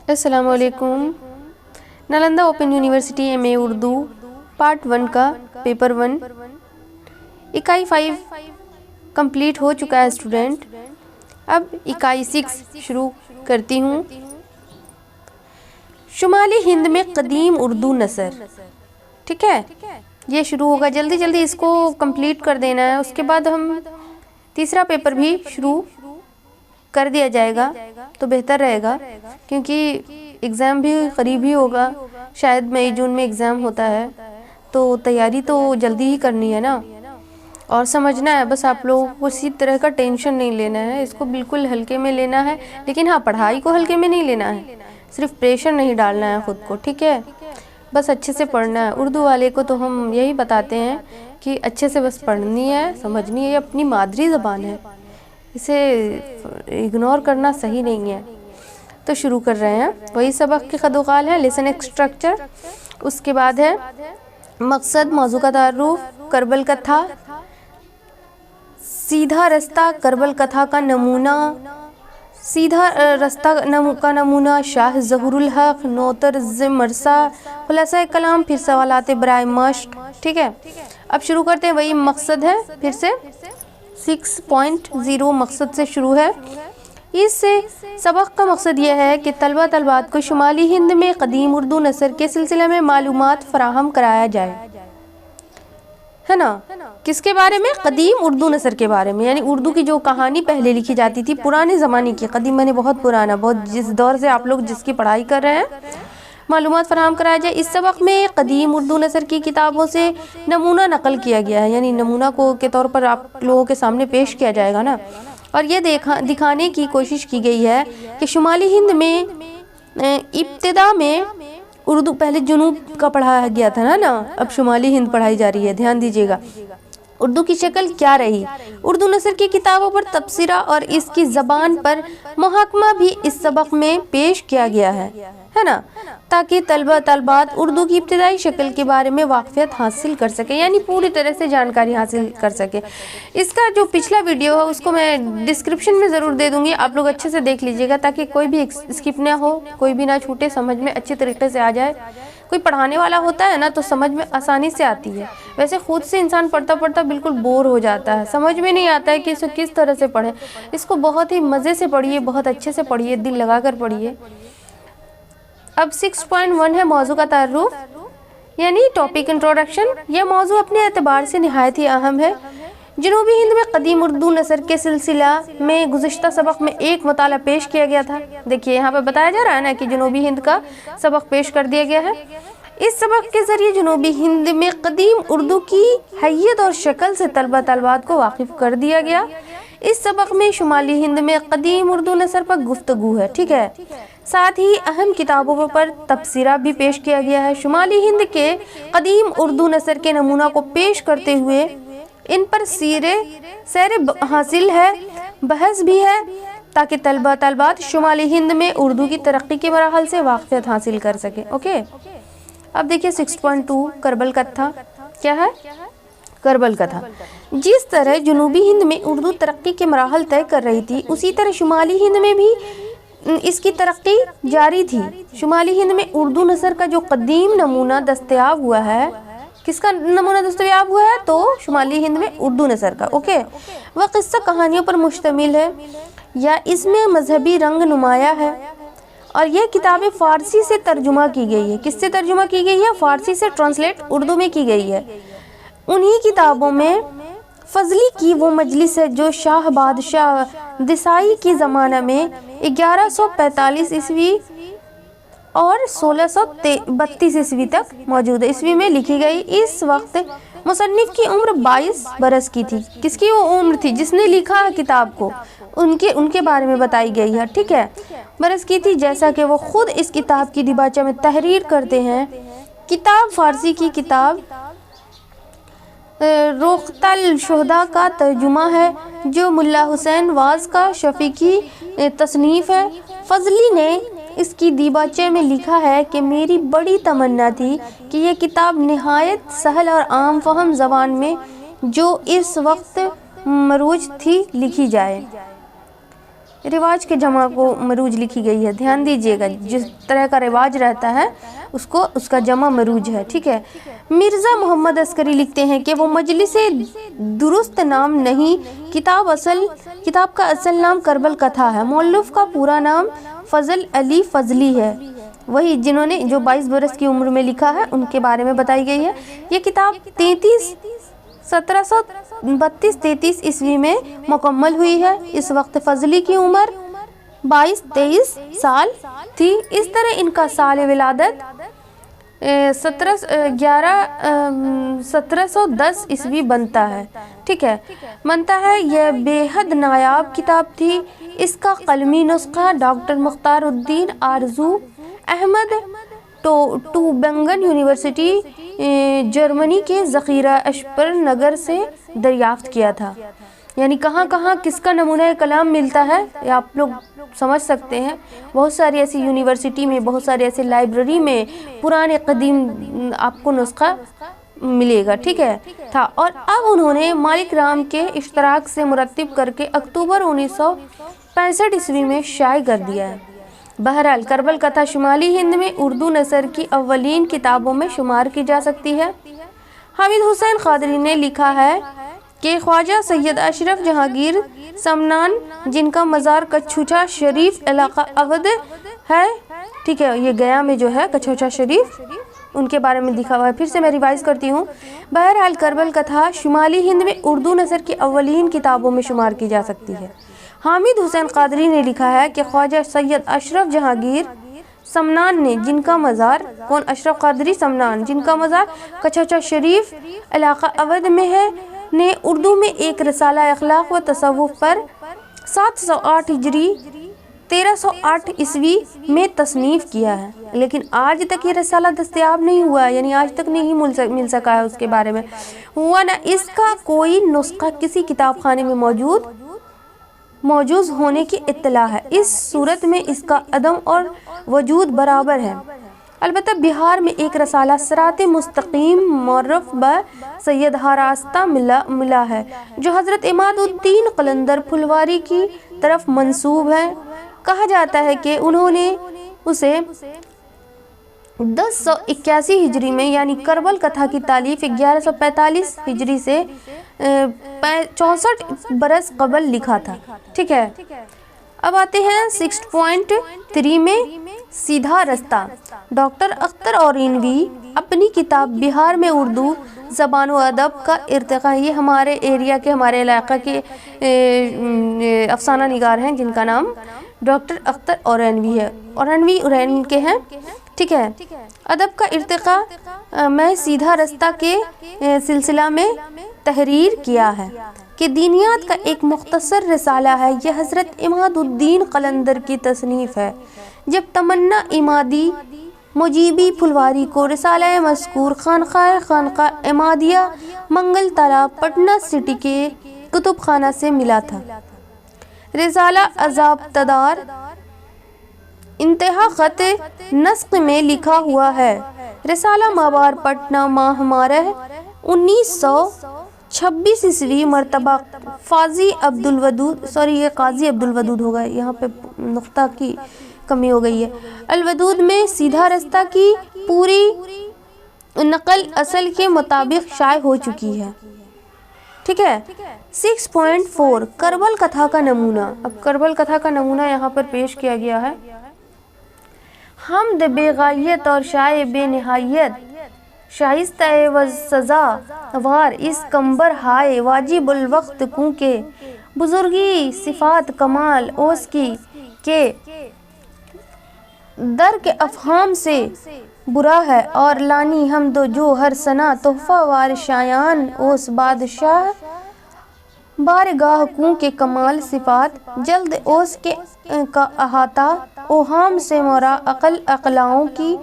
السلام علیکم۔ Nalanda open university M اے Urdu part 1 کا پیپر 1 اکائی 5 کمپلیٹ ہو چکا ہے اسٹوڈنٹ۔ اب اکائی 6 شروع کرتی ہوں۔ شمالی ہند میں قدیم اردو نثر، ٹھیک ہے، یہ شروع ہوگا، جلدی جلدی اس کو کمپلیٹ کر دینا ہے، اس کے بعد ہم تیسرا پیپر بھی شروع کر دیا جائے گا تو بہتر رہے گا، کیونکہ ایگزام بھی قریب ہی ہوگا، شاید مئی جون میں ایگزام ہوتا ہے، تو تیاری تو جلدی ہی کرنی ہے نا، اور سمجھنا ہے بس آپ لوگوں کو کسی طرح کا ٹینشن نہیں لینا ہے، اس کو بالکل ہلکے میں لینا ہے، لیکن ہاں پڑھائی کو ہلکے میں نہیں لینا ہے، صرف پریشر نہیں ڈالنا ہے خود کو، ٹھیک ہے، بس اچھے سے پڑھنا ہے۔ اردو والے کو تو ہم یہی بتاتے ہیں کہ اچھے سے بس پڑھنی ہے، سمجھنی ہے، یہ اپنی مادری زبان ہے، اسے اگنور کرنا صحیح نہیں ہے۔ تو شروع کر رہے ہیں، وہی سبق کے خد و خال ہے، لیسن اسٹرکچر، اس کے بعد ہے مقصد، موضوع کا تعارف، کربل کتھا، سیدھا رستہ کربل کتھا کا نمونہ، سیدھا رستہ کا نمونہ، شاہ ظہور الحق، نوطرز مرثا، خلاصہ کلام، پھر سوالات برائے مشق، ٹھیک ہے۔ اب شروع کرتے ہیں، وہی مقصد ہے، پھر سے 6.0 مقصد سے شروع ہے۔ اس سبق کا مقصد یہ ہے کہ طلبہ طالبات کو شمالی ہند میں قدیم اردو نثر کے سلسلے میں معلومات فراہم کرایا جائے، ہے نا، کس کے بارے میں؟ قدیم اردو نثر کے بارے میں، یعنی اردو کی جو کہانی پہلے لکھی جاتی تھی پرانے زمانے کی، قدیم میں نے بہت پرانا، بہت جس دور سے آپ لوگ جس کی پڑھائی کر رہے ہیں، معلومات فراہم کرایا جائے۔ اس سبق میں قدیم اردو نثر کی کتابوں سے نمونہ نقل کیا گیا ہے، یعنی نمونہ کے طور پر آپ لوگوں کے سامنے پیش کیا جائے گا نا، اور یہ دکھانے کی کوشش کی گئی ہے کہ شمالی ہند میں ابتدا میں اردو پہلے جنوب کا پڑھایا گیا تھا نا، اب شمالی ہند پڑھائی جا رہی ہے، دھیان دیجیے گا۔ اردو کی شکل کیا رہی؟ اردو نثر کی کتابوں پر تبصرہ اور اس کی زبان پر محاکمہ بھی اس سبق میں پیش کیا گیا ہے نا، تاکہ طلبہ طالبات اردو کی ابتدائی شکل کے بارے میں واقفیت حاصل کر سکے، یعنی پوری طرح سے جانکاری حاصل کر سکے۔ اس کا جو پچھلا ویڈیو ہے اس کو میں ڈسکرپشن میں ضرور دے دوں گی، آپ لوگ اچھے سے دیکھ لیجئے گا تاکہ کوئی بھی اسکپ نہ ہو، کوئی بھی نہ چھوٹے، سمجھ میں اچھی طریقے سے آ جائے۔ کوئی پڑھانے والا ہوتا ہے نا تو سمجھ میں آسانی سے آتی ہے، ویسے خود سے انسان پڑھتا پڑھتا بالکل بور ہو جاتا ہے، سمجھ میں نہیں آتا ہے کہ اسے کس طرح سے پڑھیں۔ اس کو بہت ہی مزے سے پڑھیے، بہت اچھے سے پڑھیے، دل لگا کر پڑھیے۔ اب 6.1 ہے موضوع کا تعارف، یعنی ٹاپک انٹروڈکشن۔ یہ موضوع اپنے اعتبار سے نہایت ہی اہم ہے۔ جنوبی ہند میں قدیم اردو نثر کے سلسلہ میں گزشتہ سبق میں ایک مطالعہ پیش کیا گیا تھا، دیکھیے یہاں پہ بتایا جا رہا ہے نا کہ جنوبی ہند کا سبق پیش کر دیا گیا ہے۔ اس سبق کے ذریعے جنوبی ہند میں قدیم اردو کی حیت اور شکل سے طلبہ طالبات کو واقف کر دیا گیا۔ اس سبق میں شمالی ہند میں قدیم اردو نثر پر گفتگو ہے، ٹھیک ہے، ساتھ ہی اہم کتابوں پر تبصرہ بھی پیش کیا گیا ہے۔ شمالی ہند کے قدیم اردو نثر کے نمونہ کو پیش کرتے ہوئے ان پر سیر حاصل ہے، بحث بھی ہے، تاکہ طلبہ طالبات شمالی ہند میں اردو کی ترقی کے مراحل سے واقفیت حاصل کر سکیں، اوکے۔ اب دیکھیے 6.2 کربل کتھا کیا ہے؟ کربل کتھا، جس طرح جنوبی ہند میں اردو ترقی کے مراحل طے کر رہی تھی، اسی طرح شمالی ہند میں بھی اس کی ترقی جاری تھی۔ شمالی ہند میں اردو نثر کا جو قدیم نمونہ دستیاب ہوا ہے، کس کا نمونہ دستیاب ہوا ہے؟ تو شمالی ہند میں اردو نثر کا، اوکے، وہ قصہ کہانیوں پر مشتمل ہے یا اس میں مذہبی رنگ نمایاں ہے، اور یہ کتابیں فارسی سے ترجمہ کی گئی ہے۔ کس سے ترجمہ کی گئی ہے؟ فارسی سے ٹرانسلیٹ اردو میں کی گئی ہے۔ انہی کتابوں میں فضلی کی وہ مجلس ہے جو شاہ بادشاہ دسائی کی زمانہ میں 1145 عیسوی اور 1632 عیسوی تک موجود ہے، عیسوی میں لکھی گئی۔ اس وقت مصنف کی عمر 22 برس کی تھی۔ کس کی وہ عمر تھی جس نے لکھا ہے کتاب کو؟ ان کے بارے میں بتائی گئی ہے، ٹھیک ہے، برس کی تھی، جیسا کہ وہ خود اس کتاب کی دیباچہ میں تحریر کرتے ہیں۔ کتاب فارسی کی کتاب روخت الشہداء کا ترجمہ ہے، جو ملا حسین واز کا شفیقی تصنیف ہے۔ فضلی نے اس کی دیباچے میں لکھا ہے کہ میری بڑی تمنا تھی کہ یہ کتاب نہایت سہل اور عام فہم زبان میں جو اس وقت مروج تھی لکھی جائے۔ رواج کے جمع کو مروج لکھی گئی ہے، دھیان دیجیے گا، جس طرح کا رواج رہتا ہے اس کا جمع مروج ہے، ٹھیک ہے۔ مرزا محمد عسکری لکھتے ہیں کہ وہ مجلس درست نام نہیں، کتاب کا اصل نام کربل کتھا ہے، مؤلف کا پورا نام فضل علی فضلی ہے، وہی جنہوں نے جو 22 برس کی عمر میں لکھا ہے ان کے بارے میں بتائی گئی ہے۔ یہ کتاب 1732-33 عیسوی میں مکمل ہوئی ہے۔ اس وقت فضلی کی عمر 22-23 سال تھی۔ اس طرح ان کا سال ولادت 1710 عیسوی بنتا ہے، ٹھیک ہے، بنتا ہے۔ یہ بے حد نایاب کتاب تھی۔ اس کا قلمی نسخہ ڈاکٹر مختار الدین آرزو احمد ٹوبنگن یونیورسٹی جرمنی کے ذخیرہ اشپر نگر سے دریافت کیا تھا۔ یعنی کہاں کہاں کس کا نمونہ کلام ملتا ہے یہ آپ لوگ سمجھ سکتے ہیں۔ بہت ساری ایسی یونیورسٹی میں، بہت سارے ایسے لائبریری میں پرانے قدیم آپ کو نسخہ ملے گا، ٹھیک ہے تھا، اور اب انہوں نے مالک رام کے اشتراک سے مرتب کر کے اکتوبر 1965 عیسوی میں شائع کر دیا ہے۔ بہرحال کربل کتھا شمالی ہند میں اردو نثر کی اولین کتابوں میں شمار کی جا سکتی ہے۔ حامد حسین قادری نے لکھا ہے کہ خواجہ سید اشرف جہانگیر سمنان، جن کا مزار کچھوچا شریف علاقہ اودھ ہے، ٹھیک ہے، یہ گیا میں جو ہے کچھوچا شریف، ان کے بارے میں لکھا ہوا ہے۔ پھر سے میں ریوائز کرتی ہوں۔ بہرحال کربل کتھا شمالی ہند میں اردو نثر کی اولین کتابوں میں شمار کی جا سکتی ہے۔ حامد حسین قادری نے لکھا ہے کہ خواجہ سید اشرف جہانگیر سمنان نے، جن کا مزار اشرف قادری سمنان، جن کا مزار کچھوچا شریف علاقہ اودھ میں ہے، نے اردو میں ایک رسالہ اخلاق و تصوف پر 708 ہجری 1308 عیسوی میں تصنیف کیا ہے، لیکن آج تک یہ رسالہ دستیاب نہیں ہوا ہے، یعنی آج تک نہیں مل سکا ہے، اس کے بارے میں ہوا نہ اس کا کوئی نسخہ کسی کتاب خانے میں موجود ہونے کی اطلاع ہے۔ اس صورت میں اس کا عدم اور وجود برابر ہے۔ البتہ بہار میں ایک رسالہ صراط مستقیم مورخ سید ہراستہ ملا ہے، جو حضرت عماد الدین قلندر پھلواری کی طرف منسوب ہے۔ کہا جاتا ہے کہ انہوں نے اسے 1081 ہجری میں، یعنی کربل کتھا کی تالیف 1145 ہجری سے 64 برس قبل لکھا تھا، ٹھیک ہے۔ اب آتے ہیں 6.3 میں سیدھا رستہ۔ ڈاکٹر اختر اورینوی اپنی کتاب بہار میں اردو زبان و ادب کا ارتقاء، یہ ہمارے ایریا کے، ہمارے علاقہ کے افسانہ نگار ہیں جن کا نام ڈاکٹر اختر اورینوی ہے، اورین کے ہیں، ٹھیک ہے۔ ادب کا ارتقاء میں سیدھا رستہ کے سلسلہ میں تحریر کیا ہے کہ دینیات کا ایک مختصر رسالہ ہے۔ یہ حضرت عماد الدین قلندر کی تصنیف ہے۔ جب تمنا عمادی مجیبی پھلواری کو رسالہ مذکور خانقاہ عمادیہ منگل تالاب پٹنہ سٹی کے کتب خانہ سے ملا تھا۔ رسالہ عذابتدار انتہا خط نسق میں لکھا ہوا ہے۔ رسالہ مابار پٹنہ ماہ مارہ 1926 عیسوی مرتبہ قاضی عبدالودود ہوگا، یہاں پہ نقطہ کی کمی ہو گئی ہے، الودود میں سیدھا رستہ کی پوری نقل اصل کے مطابق شائع ہو چکی ہے، ٹھیک ہے۔ 6.4 کربل کتھا کا نمونہ۔ اب کربل کتھا کا نمونہ یہاں پر پیش کیا گیا ہے۔ حمد بے غایت اور شائع بے نہایت، شائستہ و سزا وار اس کمبر ہائے واجب الوقت کیونکہ بزرگی صفات کمال اوس کی کے در کے افہام سے برا ہے، اور لانی حمد و جو ہر ثنا تحفہ وار شایان اوس بادشاہ بارگاہ کوں کے کمال صفات جلد اوس کے کا احاطہ اوہام سے مورا عقلاؤں کی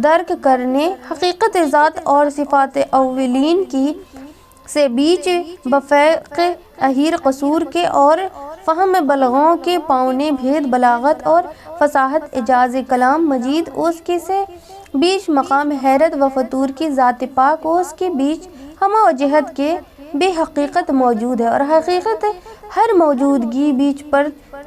درک کرنے حقیقت ذات اور صفات اولین کی سے بیچ بفیق اہیر قصور کے اور فہم بلغوں کے پاؤنے بھید بلاغت اور فصاحت اعجاز کلام مجید اوس کے سے بیچ مقام حیرت و فطور کی ذات پاک اوس کے بیچ ہمہ و جہت کے بے حقیقت موجود ہے، اور حقیقت ہر موجودگی بیچ پر